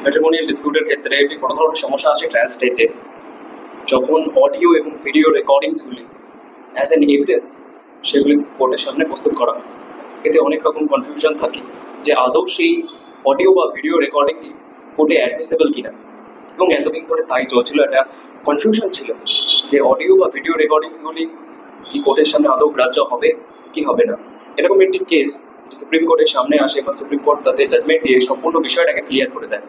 Matrimonial ডিসপিউটের ক্ষেত্রে একটি বড় ধরনের সমস্যা আছে ট্রায়াল স্টেজে, যখন অডিও এবং ভিডিও রেকর্ডিংসগুলি অ্যাজ অ্যান এভিডেন্স সেগুলি কোর্টের সামনে প্রস্তুত করা হয়। এতে অনেক রকম কনফিউশন থাকে যে আদৌ সেই অডিও বা ভিডিও রেকর্ডিংটি কোর্টে অ্যাডমিসেবল কিনা, এবং এতদিন ধরে তাই চলছিল। একটা কনফিউশন ছিল যে অডিও বা ভিডিও রেকর্ডিংসগুলি কি কোর্টের সামনে আদৌ গ্রাহ্য হবে কি হবে না। এরকম একটি কেস সুপ্রিম কোর্টের সামনে আসে এবং সুপ্রিম কোর্ট তাতে জাজমেন্ট দিয়ে সম্পূর্ণ বিষয়টাকে ক্লিয়ার করে দেয়।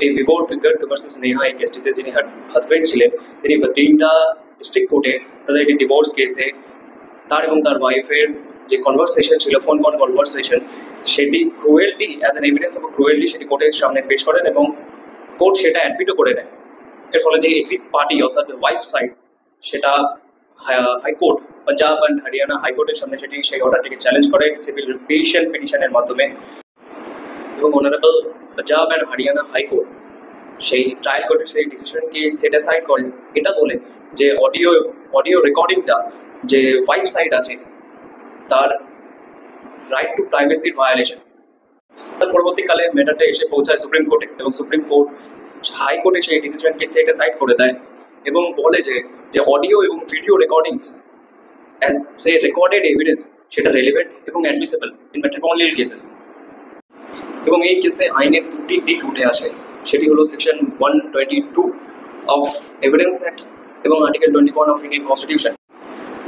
এই বিবোর গার্গ ভার্সেস নেহা এই কেসটিতে যিনি হাজবেন্ড ছিলেন, তিনি তিনটা ডিস্ট্রিক্ট কোর্টে তাদের একটি ডিভোর্স কেসে তার এবং তার ওয়াইফের যে কনভারসেশন ছিল, ফোন কনভারসেশন, সেটি cruelty as an evidence of cruelty সেটি কোর্টের সামনে পেশ করেন এবং কোর্ট সেটা অ্যাডমিটও করে নেয়। এর ফলে যে একটি পার্টি অর্থাৎ ওয়াইফ সাইড, সেটা হাইকোর্ট, পাঞ্জাব অ্যান্ড হরিয়ানা হাইকোর্টের সামনে সেই অর্ডারটিকে চ্যালেঞ্জ করে সিভিল পিটিশনের মাধ্যমে, এবং honourable Punjab and Haryana high court সেই ট্রায়াল কোর্টের সেই ডিসিশনকে সেট অ্যাসাইড করে, এটা বলে যে অডিও রেকর্ডিংটা যে ওয়াইফ সাইড আছে তার রাইট টু প্রাইভেসির ভায়োলেশন। তার পরবর্তীকালে ম্যাটারটা এসে পৌঁছায় সুপ্রিম কোর্টে, এবং সুপ্রিম কোর্ট হাইকোর্টে সেই ডিসিশনকে সেট অ্যাসাইড করে দেয় এবং বলে যে অডিও এবং ভিডিও রেকর্ডিংস অ্যাজ সে রেকর্ডেড এভিডেন্স সেটা রেলিভেন্ট এবং অ্যাডমিসেবল ইন ম্যাট্রিমোনিয়াল কেসেস। এবং এই কেসে আইনের দুটি দিক উঠে আসে, সেটি হলো সেকশন 122 অফ এভিডেন্স অ্যাক্ট এবং আর্টিকেল 21 অফ ইন্ডিয়ান কনস্টিটিউশন।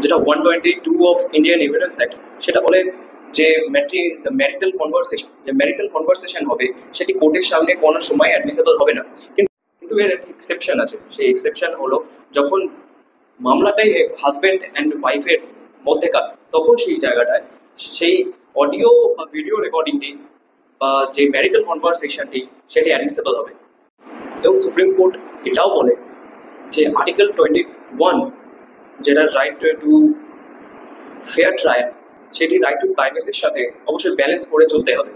যেটা 122 অফ ইন্ডিয়ান এভিডেন্স অ্যাক্ট সেটা বলে যে ম্যারিটাল কনভারসেশন হবে সেটি কোর্টের সামনে কোনো সময় অ্যাডমিসেবল হবে না। কিন্তু এর একটি এক্সেপশন আছে। সেই এক্সেপশন হলো যখন মামলাটাই হাজব্যান্ড অ্যান্ড ওয়াইফের মধ্যেকার, তখন সেই জায়গাটায় সেই অডিও বা ভিডিও রেকর্ডিংটি বা যে ম্যারিটাল কনভারসেশনটি সেটি অ্যাডমিসেবল হবে। এবং সুপ্রিম কোর্ট এটাও বলে যে আর্টিকেল 21 যেটা রাইট টু ফেয়ার ট্রায়াল, সেটি রাইট টু প্রাইভেসির সাথে অবশ্যই ব্যালেন্স করে চলতে হবে।